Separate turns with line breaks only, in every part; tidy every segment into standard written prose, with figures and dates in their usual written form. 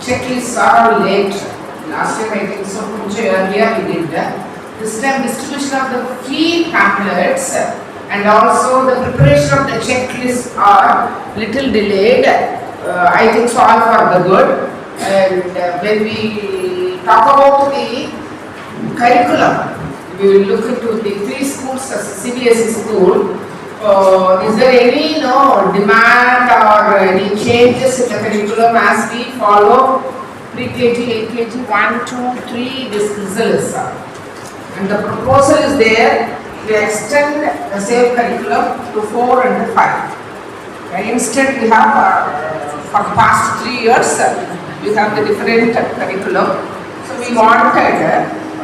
checklists are all late. Last year I think so, earlier we did this time distribution of the free pamphlets and also the preparation of the checklists are little delayed. I think so all for the good. And when we talk about the curriculum, we will look into the three schools as a CBSE school. Is there any demand or any changes in the curriculum as we follow pre-KG, LKG 1, 2, 3 this and the proposal is there to extend the same curriculum to 4 and 5. Instead we have for the past 3 years we have the different curriculum. So we wanted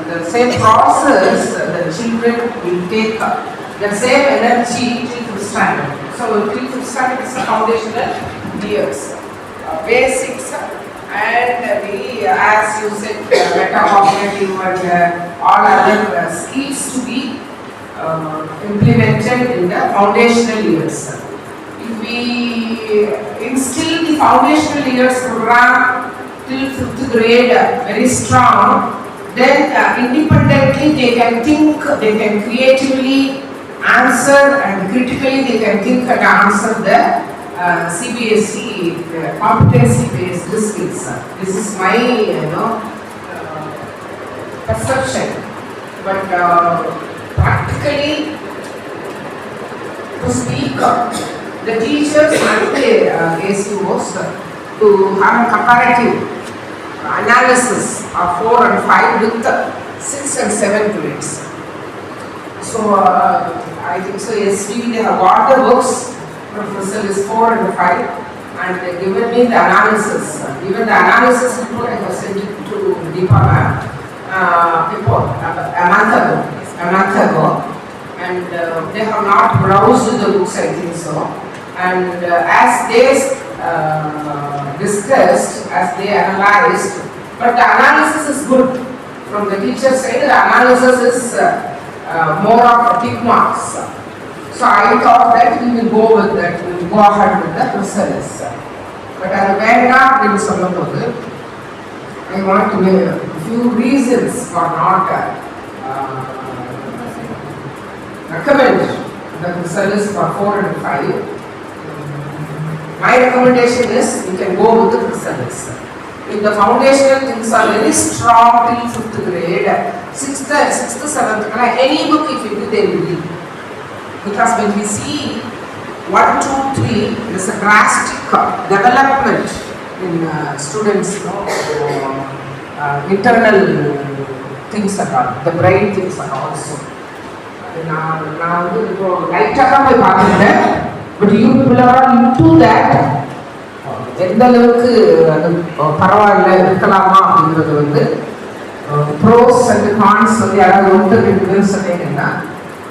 the same process the children will take the same energy till 5th standard. So till 5th standard is the foundational years, basics and the as you said metacognitive and all other skills to be implemented in the foundational years. If we instill the foundational years program till 5th grade very strong, then independently they can think, they can creatively answer and critically they can think and answer the CBSE competency based skills. This is my perception, but practically to speak, the teachers and the ACOs to have a comparative analysis of 4 and 5 with 6 and 7 grades. So I think so SVB they have got the books. Professor is 4 and 5 and they given me the analysis. Even the analysis report I have sent it to Deepa ma'am a month ago and they have not browsed the books I think so. And as they discussed, as they analyzed, but the analysis is good. From the teacher side, the analysis is more of tick marks. So I thought that we will go with that, we will go ahead with the results. But I want to give a few reasons for not recommend the results for 4 and 5. My recommendation is you can go with the results. If the foundational things are very strong till 5th grade, 6th, 7th, any book if you do they will read. Because when we see 1, 2, 3, there is a drastic development in students, internal things are all, the brain things are also. Now, light but you people are into that. எந்த அளவுக்கு அது பரவாயில்ல இருக்கலாமா அப்படிங்கிறது வந்து pros and cons வந்து யாராவது ஒன்று சொன்னீங்கன்னா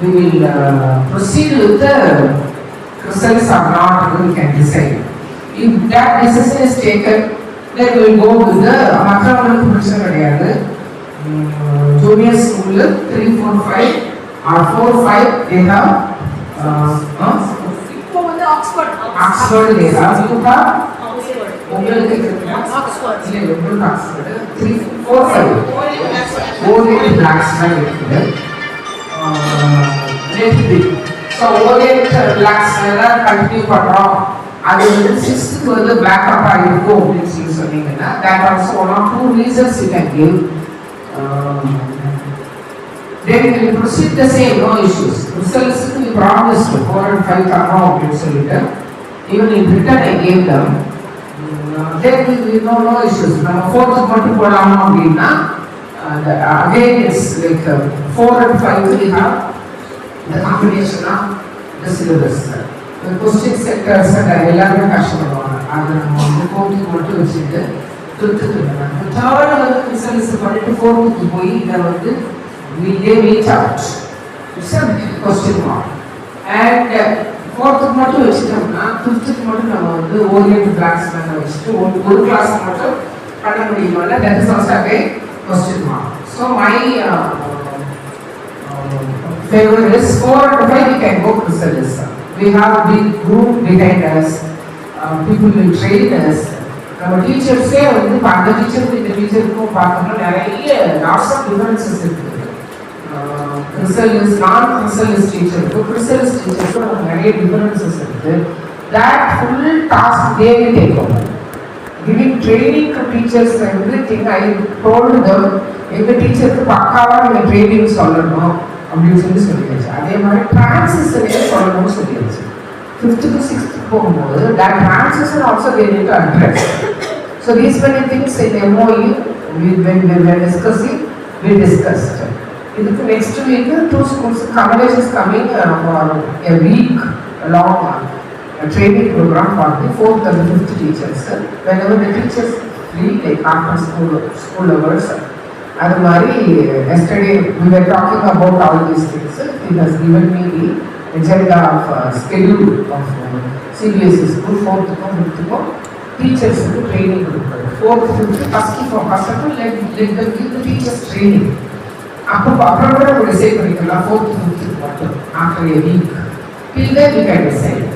we will proceed with the results or not, we can decide. If that decision is taken, then we will go with the மற்றவங்களுக்கு பிரச்சனை கிடையாது. ஜூனியர் ஸ்கூல்ல 3, 4, 5 or 4, 5 they have
இப்போ வந்து
ஆக்ஸ்ஃபோர்ட் they have உங்களுக்கு ஆக்ஸ்ஃபோர்ட் இல்ல உங்களுக்கு ஆக்ஸ்ஃபோர்ட் 3, 4, 5 ஓரியன்ட் பிளாக்ஸ்மேன் இருக்குது. ஸோ ஓரியன்ட் பிளாக்ஸ்மேன் தான் கண்டினியூ பண்ணுறோம். அது வந்து 6th வந்து பேக்கப்பாக இருக்கும் அப்படின்னு சொல்லி சொன்னீங்கன்னா that also one or two reasons you can give. Then we will proceed the same, no issues. Results we promised 4 and 5 தரோம் அப்படின்னு சொல்லிட்டு even in return I gave them. Then we no issues. நம்ம 4th மட்டும் போடலாமா அப்படின்னா again it's like 4 and 5 we have the combination of the syllabus. The question sectors எல்லாருமே கஷ்டப்படுவாங்க. அதை நம்ம வந்து 4th மட்டும் வச்சுட்டு 5th தேர்ட் வந்து ரிசல்ட்ஸ் பண்ணிட்டு 4th போய் இதை வந்து they reach out. It's a question mark. And 4th மட்டும் வச்சுட்டோம்னா 5th மட்டும் நம்ம வந்து ஓரியன்ட் பிளாக்ஸ்மேன் வச்சுட்டு ஒரு கிளாஸ் மட்டும் பண்ண முடியும்ல. That is also a question mark. So my favor is 4 and 5 we can go to service. We have a big group behind us. People will train us. நம்ம டீச்சர்ஸே வந்து இப்போ அந்த டீச்சருக்கும் இந்த டீச்சருக்கும் பார்த்தோம்னா நிறைய லாட்ஸ் ஆஃப் டிஃபரன்சஸ் இருக்குது. கிறிஸ்டலிஸ்ட் நான் கிறிஸ்டலிஸ்ட் டீச்சருக்கும் கிறிஸ்டலிஸ்ட் டீச்சருக்கும் நமக்கு நிறைய டிஃபரன்சஸ் இருக்குது. That full task they will take over. Giving training to teachers everything. I told them எங்கள் டீச்சருக்கு பக்காவாக நீங்கள் ட்ரைனிங் சொல்லணும் அப்படின்னு சொல்லியாச்சு. அதே மாதிரி டிரான்சிஷனே சொல்லணும்னு சொல்லியாச்சு. 5th to 6th போகும்போது that transition also they need to address. So these many things in MOU when we were discussing, we discussed. இதுக்கு next week 2 schools Kamalesh is coming for a week long training program for the 4th and 5th teachers. Whenever the teachers free, like after school hours. அது மாதிரி yesterday we were talking about all these things. He has given me the agenda of schedule of CBSE school 4th to 5th teachers training. 4th, 5th, first of all let them give the teachers training. அப்புறம் கூட ஒரு decide பண்ணிக்கலாம் 4th, 5th மட்டும் after a week. Till then we can decide.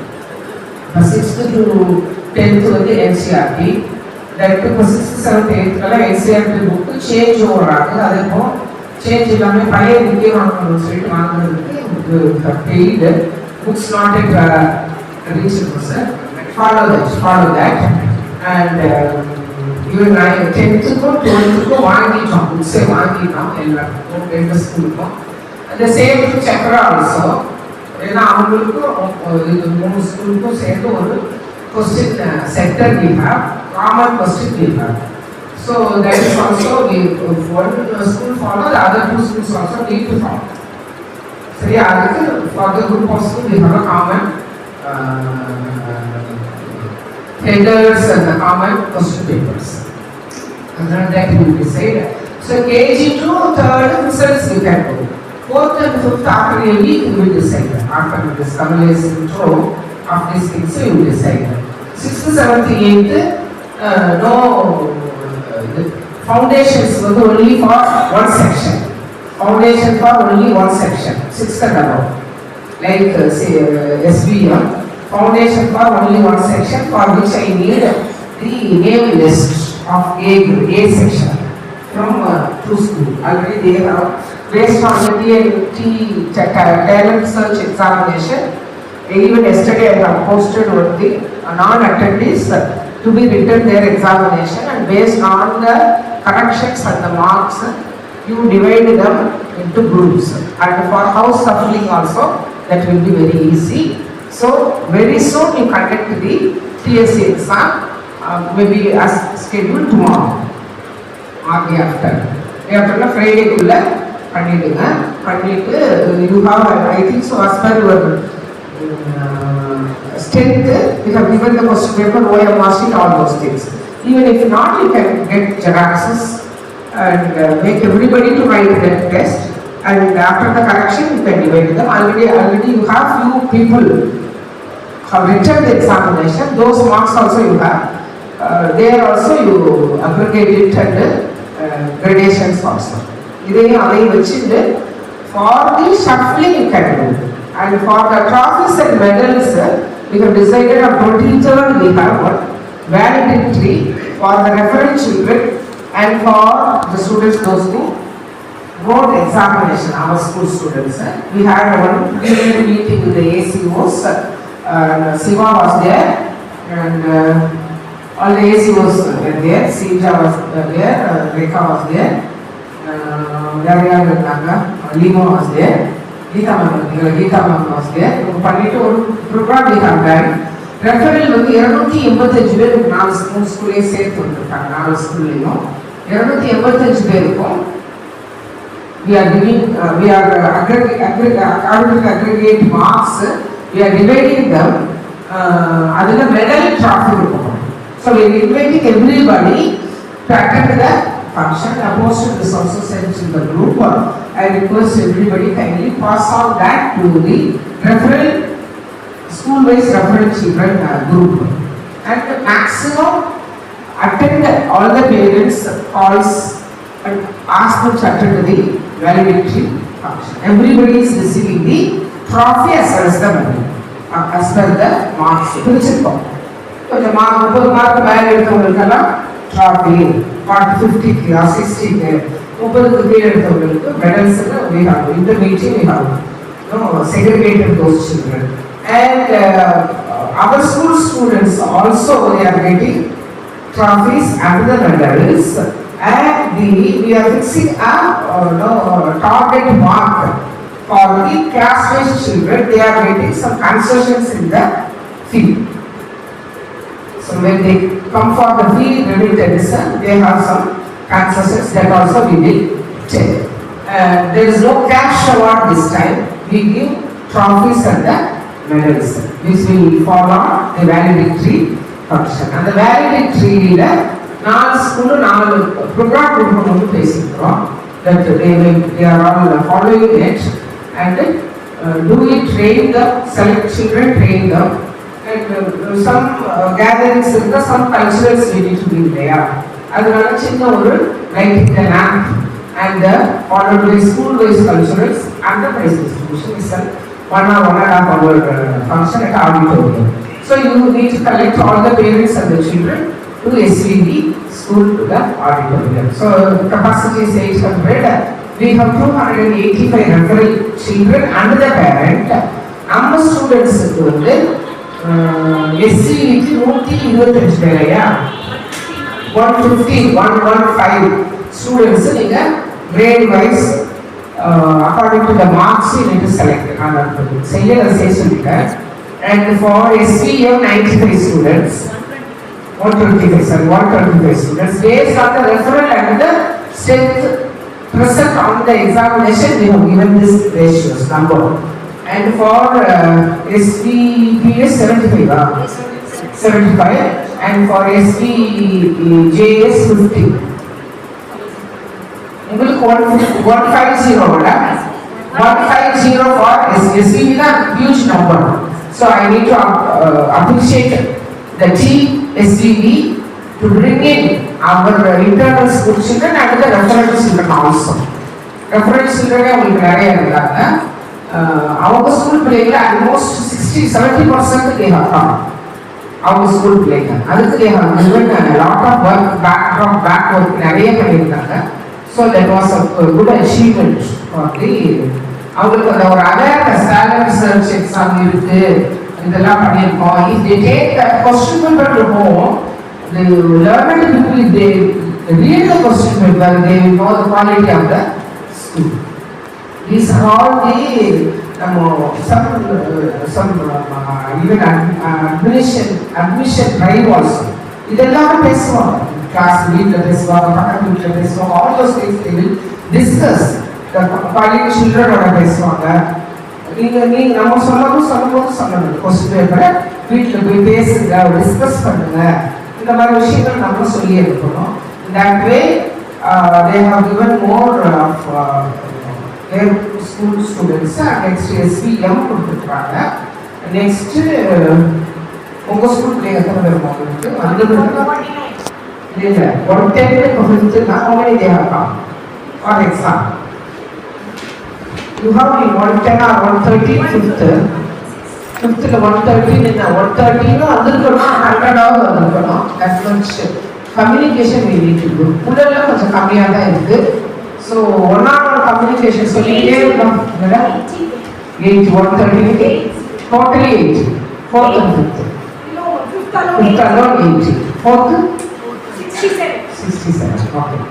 6th to 10th வந்து NCERT. That to 6th, 7th, 8th எல்லாம் NCERT book change over ஆகுது. அது இப்போ சேஞ்ச் இல்லாமல் பழைய புக்கே வாங்கணும்னு சொல்லிட்டு வாங்குறதுக்கு paid books not at reachable, sir. Follow that and even 10th க்கும் 12th க்கும் வாங்கிட்டோம், புக்ஸே வாங்கிட்டோம் எல்லாருக்கும் ரெண்டு ஸ்கூலுக்கும். அந்த சேம் செக்கரா ஆல்சோ, ஏன்னா அவங்களுக்கும் இது 3 ஸ்கூலுக்கும் சேர்ந்து ஒரு question centre we have, common question we have. So that is also we one school follow, the other 2 schools also need to follow. So yeah, for the group of schools we have a common headers and the common question papers. And then that we will decide. So KG to 3rd results we can do. 4th and 5th after a week we will decide. After this Kamalesh intro of these things we will decide. 6th, 7th, 8th no foundations was only for one section. Foundation for only one section, 6th and above. Like say SBM, foundation for only one section, for which I need the name list of A section from 2 school. Already they have, based on the TNT talent search examination. Even yesterday I have posted one thing, non-attendees to be written their examination, and based on the corrections and the marks you divide them into groups. And for house shuffling also that will be very easy. So very soon you conduct the TSC exam, maybe as scheduled tomorrow or the after Friday kulla pannidunga. Pannittu you have, I think so, as per your strength we have given the question paper, OMR sheet, all those things. Even if not, you can get xeroxes and make everybody to write that test, and after the correction you can divide them. Already you have few people have written the examination, those marks also you have. There also you aggregate it and gradations also. இதையும் அதையும் வச்சுட்டு for the shuffling you can do. And for the trophies and medals we have decided on 23rd we have one validatory for the reference children and for the students those who wrote examination, our school students. We had one preliminary meeting with the ACOs. Siva was there and all the ACOs were there. Sija was there, Rekha was there, Limo was there, Geeta ma'am was there. பண்ணிட்டு ஒரு program we have done. Referral வந்து 285 பேர் 4 ஸ்கூல்லே சேர்த்து வந்துட்டாங்க. 4 ஸ்கூல்லையும் 285 பேருக்கும் we are giving aggregate marks, we are dividing them. அதுல medal trophy இருக்கும். So we are inviting everybody to attend the function. I posted this also sent in the group. I request everybody kindly pass on that to the referral, school-wise referral children group. And the maximum attend all the parents calls and ask them to attend the valedictory function. Everybody is receiving the trophy as well as the medal as per the marks. கொஞ்சம் 30 mark மேலே எடுத்தவங்களுக்கெல்லாம் trophy, 50க்கு 60க்கு 30க்கு கீழே எடுத்தவங்களுக்கு medals we have in the meeting we have segregated those children and our school students also they are getting trophies and the medals and we are fixing a target mark for the class-wise children. They are getting some concessions in the fee. So when they come for the fee-related lesson, they have some concessions that also we will take. There is no cash award this time. We give trophies and the medals, which will fall on the valedictory function. And the valedictory la 4 school 4 program கொடுக்கணும்னு பேசிக்கிறோம். That they are all following it and do we train them, select children, train them. And some gatherings some culturals we need to be there. அதனால சின்ன ஒரு lighting the lamp and followed by school wise culturals and the prize distribution is one and a half hour function at auditorium. So you need to collect all the parents and the children to SVB school to the auditorium. So capacity is 800. We have 285 referral children and the parent. நம்ம ஸ்டூடெண்ட்ஸுக்கு வந்து SCVக்கு 125 பேரையா 115 students நீங்க grade wise according to the marks you need to select. செய்ய சொல்லிட்டேன். And for SVM 95 students 125 students based on the referral and the strength present on the examination we have given this ratios number. And for SVPS 75 and for SVJS 50. உங்களுக்கு 150 for SVP is a huge number. So I need to appreciate the team SVP to bring in our internal school children and the referral children also. Referral children உங்களுக்கு நிறைய இருக்காங்க. அவங்க school பிள்ளைகளை almost 60-70% they have come. அவங்க school பிள்ளைங்க அதுக்கு they have given a lot of work, back work நிறைய பண்ணியிருக்காங்க. So that was a good achievement for the அவங்களுக்கு அந்த ஒரு அவேர்னஸ் டேலண்ட் சர்ச் எக்ஸாம் இருக்கு இதெல்லாம் பண்ணியிருக்கோம். If they take the question paper to home, the learned people if they read the question paper they will know the quality of the school. These are all the some even admission drive also. இதெல்லாம் பேசுவாங்க class வீட்டில் பேசுவாங்க, பக்கத்து வீட்டில் பேசுவாங்க. all those things they will discuss. the quality children பேசுவாங்க. நீங்க நம்ம சொல்லும்போது சொல்லணும் கொஸ்டின் பேப்பரை வீட்டில் போய் பேசுங்க, டிஸ்கஸ் பண்ணுங்க, இந்த மாதிரி விஷயங்கள் நம்ம சொல்லி இருக்கணும். that way they have given more of their school students. next SVM கொடுத்துருக்காங்க. next உங்க ஸ்கூல் பிள்ளைங்க எத்தனை பேர் உங்களுக்கு வந்து இல்லை 110 கொடுத்து நான் only they have come for exam. You have in 110 or 130 fifth 130 in 130 வந்திருக்கணும், 100 வந்திருக்கணும். that much communication we need to do. முதல்ல கொஞ்சம் கம்மியாக தான் இருக்கு. ஸோ ஒன்னான கம்யூனிகேஷன் சொல்லிக்கிட்டே இருக்கோம். 8 130 totally 8 4th and 5th alone 80 4th 67 okay.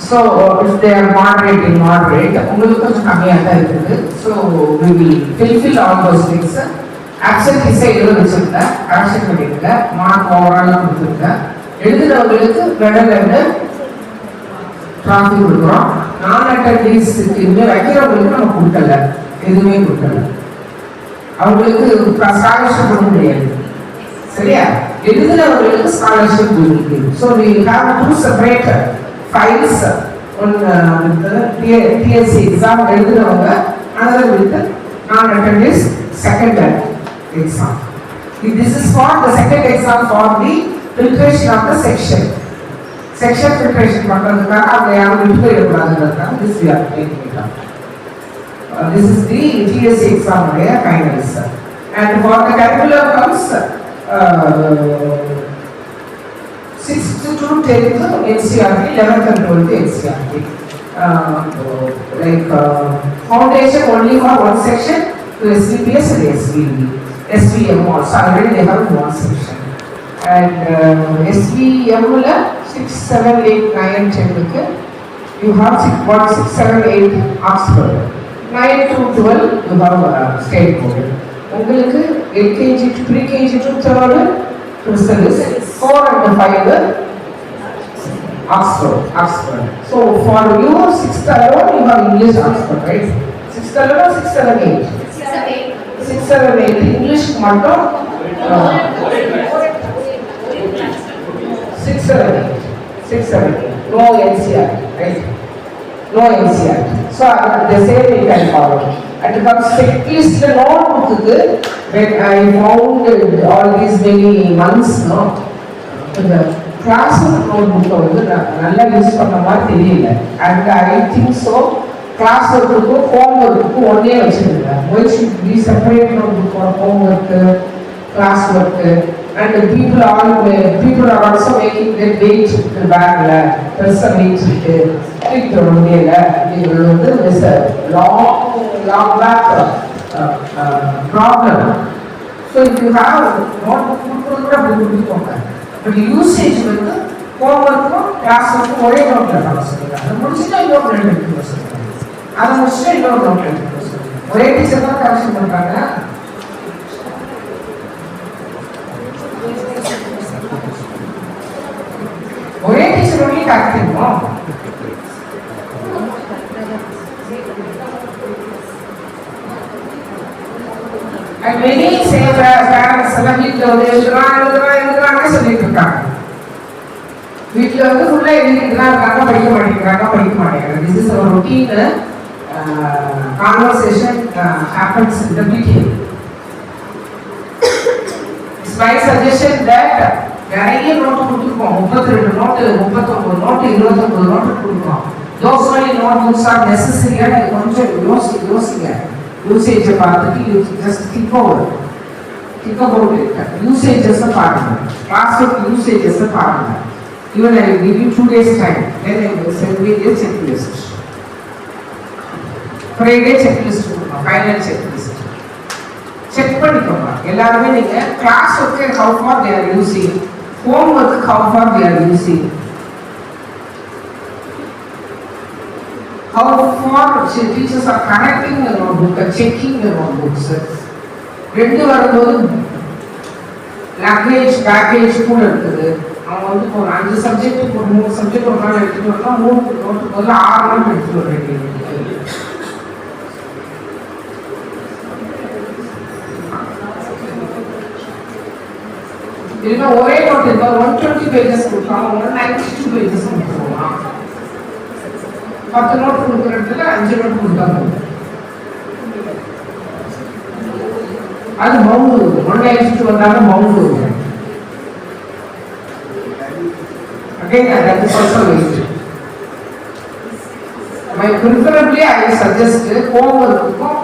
So if they are moderate உங்களுக்கு கொஞ்சம் கம்மியாக தான் இருக்குது. So we will fulfill all those things. Action கிசை வச்சுருக்கேன், கரெக்ஷன் பண்ணியிருக்கேன், மார்க் ஓவராலாக கொடுத்துருக்கேன். எழுதுறவங்களுக்கு மெடல் அண்ட் ட்ராஃபி கொடுக்குறோம். நான் அட்டெண்டன்ஸுக்கு இனிமேல் வைக்கிறவங்களுக்கு நம்ம கொடுக்கல, எதுவுமே கொடுக்கல. அவங்களுக்கு ஸ்காலர்ஷிப் பண்ண முடியாது, சரியா? எழுதுறவங்களுக்கு ஸ்காலர்ஷிப் இருக்கு. So we have 2 separate files. one with the TSC exam எழுதுறவங்க, another with the non-attendance second exam. This is for the second exam for the filtration of the section filtration பண்றதுக்காக அவங்க யாரும் விட்டு போயிடக்கூடாதுன்றதுக்காக this we are taking it up. This is the TSC exam உடைய finals. And for the curriculum comes 6th to 10th NCERT, 11th and 12th NCERT. Foundation only for one section to SVPS and SVB. SVM also, already they have one section. And SVM 6, 7, 8, 9, 10 you have 6, 7, 8 Oxford. 9 to 12 you have state board. உங்களுக்கு LKG to pre-KG to 3rd Chrysalis, 4 and 5 Oxford. So for you 6th alone you have English Oxford, right? 6th alone 6, 7, 8. 6, 7, 8 English மட்டும் 6, 7, 8. No NCERT, right? No NCERT. So the same we can follow. And comes checklist notebook when I found all these many months, no, the class notebook வந்து நல்லா use பண்ண மாதிரி தெரியல. And I think so class work homework ஒண்ணே வச்சிருக்கேன். Why should we separate notebook for homework, class work? And people are also making their weight the bag la person weight it ondela இது வந்து is a long back problem. So if you have not கூட புரிஞ்சுக்கோங்க. But usage வந்து homework class work ஒரே நோட்ல பண்ண சொல்லுங்க. அது முடிச்சிட்டா இன்னொரு ரெண்டு எடுத்து சொல்லுங்க. அது முடிச்சிட்டா இன்னொரு நோட் எடுத்து சொல்லுங்க. ஒரே டீச்சர் தான் கரெக்ஷன் பண்றாங்க. ஒரே teacher only correcting, no? And many say parents எல்லாம் வீட்டில் வந்து எழுதுறாங்க சொல்லிட்டு இருக்காங்க. வீட்டில் வந்து ஃபுல்லாக எழுதிட்டுலாம் இருக்காங்க, படிக்க மாட்டேங்கிறாங்க. This is our routine conversation happens in the meeting. It's my suggestion that நிறைய நோட்டு கொடுத்துருக்கோம். 32 நோட்டு, 39 நோட்டு, 29 நோட்டு கொடுத்துருக்கோம். Those many notebooks are necessary. கொஞ்சம் யோசிங்க. யூசேஜை பார்த்துட்டு just think about it. Usages பாருங்க. கிளாஸ்ரூம் usages பாருங்க. Even I will give you 2 days time. Then I will send you a checklist. Friday checklist கொடுக்கணும். Final checklist. Check பண்ணிக்கோங்க. எல்லாருமே நீங்க class work how far they are using, homework how far they are using, how far teachers are correcting the notebook, checking the notebooks. ரெண்டு வரும்போது luggage package கூட இருக்குது. அவங்க வந்து ஒரு 5 சப்ஜெக்ட் ஒரு 3 சப்ஜெக்ட் ஒரு நாள் எடுத்துட்டு வரலாம். 3 நோட்டு போல 6 நாள் எடுத்துட்டு வரேன். இல்லைன்னா ஒரே நோட் இருந்தால் 120 பேஜஸ் கொடுப்பாங்க, 192 பேஜஸ் கொடுத்துருவாங்க. 10 நோட் கொடுக்குற இடத்துல 5 நோட் கொடுத்தாங்க. அது மவுண்ட் 192 வந்தாலும் மவுண்ட் வரும். Again, that is also waste. Preferably, I suggest homework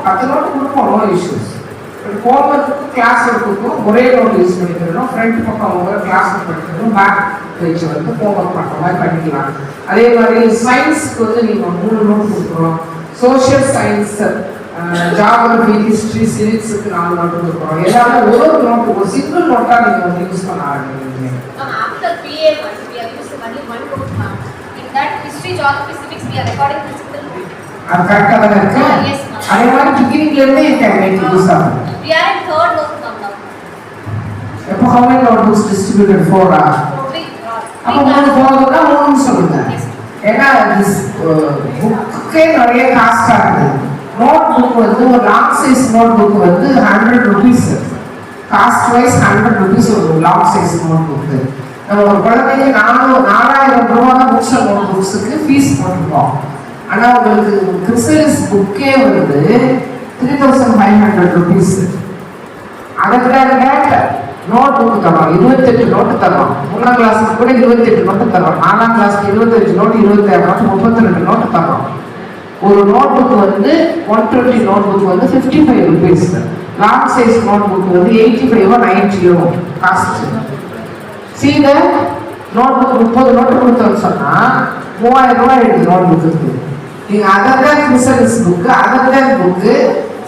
10 note கொடுப்போம், no issues. Homework class work ஒரே நோட் யூஸ் பண்ணிக்கிறோம். ஃப்ரண்ட் பக்கம் அவங்க கிளாஸ் ஒர்க் பண்ணிக்கிறோம், பேக் பேஜ் வந்து ஹோம்ஒர்க் பண்ணுற மாதிரி பண்ணிக்கலாம். அதே மாதிரி சயின்ஸ்க்கு வந்து நீங்கள் 3 நோட் கொடுக்குறோம். சோஷியல் சயின்ஸ், ஜியோகிராஃபி, ஹிஸ்ட்ரி, சிவிக்ஸுக்கு 4 நோட் கொடுக்குறோம். எல்லாமே ஒரு நோட், ஒரு சிங்கிள் நோட்டாக நீங்கள் வந்து யூஸ் பண்ண ஆரம்பிக்கிறீங்க.
After PA we are using only one note. In that history, geography, civics we are recording the single note.
அது கரெக்டாக தானே இருக்கு?
Yes.
அதே மாதிரி பிகினிங்லேருந்தே you can make use of it.
We are in third note now.
எப்போ how many notebooks distributed? 4 hours. அப்போ 3 போகுதுன்னா 3 சொல்லுங்க. ஏன்னா புக்கே நிறைய காஸ்ட் ஆகுது. நோட் புக் வந்து ஒரு லாங் சைஸ் நோட் புக் வந்து 100 rupees. காஸ்ட் வைஸ் 100 rupees ஒரு லாங் சைஸ் நோட் புக்கு. நம்ம ஒரு குழந்தைக்கு 4000 ரூபா தான் நோட் புக்ஸுக்கு ஃபீஸ் போட்டிருக்கோம். ஆனால் உங்களுக்கு கிறிஸ்டல்ஸ் புக்கே வந்து 3500 rupees. அதை விட நோட் புக்கு தரோம், 28 நோட்டு தரோம். 3ஆம் கிளாஸுக்கு கூட 28 நோட்டு தரோம். 4ஆம் கிளாஸுக்கு 25 நோட்டு, 26 நோட்டு, 32 நோட்டு தரோம். ஒரு நோட் புக் வந்து 120 நோட் புக் வந்து 55 rupees. Long size note book வந்து 85 90 cost. See the notebook 30 note கொடுத்தோம்னு சொன்னா 3000 ரூபாய் எடுத்து நோட் புக்கு. நீங்க other than miscellaneous book, other than book,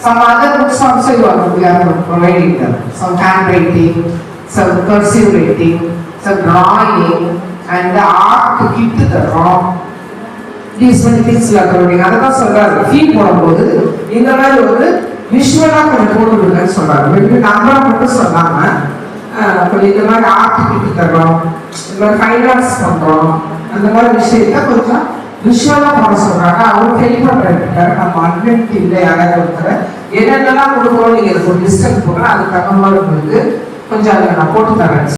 some other books also you are providing them. Some handwriting, some cursive writing, some drawing, and the art kit தரோம். These many things you are providing. அதான் சொல்றாரு ஃபீ போடும்போது இந்த மாதிரி ஒரு விஷுவலா கொஞ்சம் போட்டு விடுங்கன்னு சொல்றாரு. வெறும் நம்பரை மட்டும் சொல்லாம கொஞ்சம் இந்த மாதிரி ஆர்ட் கிட் தரோம், இந்த மாதிரி ஃபைன் ஆர்ட்ஸ் பண்றோம், அந்த மாதிரி விஷயத்த கொஞ்சம் விஷுவலா பண்ண சொல்றாங்க. அவங்க ஹெல்ப் பண்றாங்க. நம்ம அட்வென்ட் இல்லை யாராவது ஒருத்தர் என்னென்னலாம் கொடுக்குறோம் நீங்க ஒரு லிஸ்ட் போடுறேன், அதுக்கு தகுந்த மாதிரி உங்களுக்கு கொஞ்சம் அதில் நான் போட்டு தரேன்.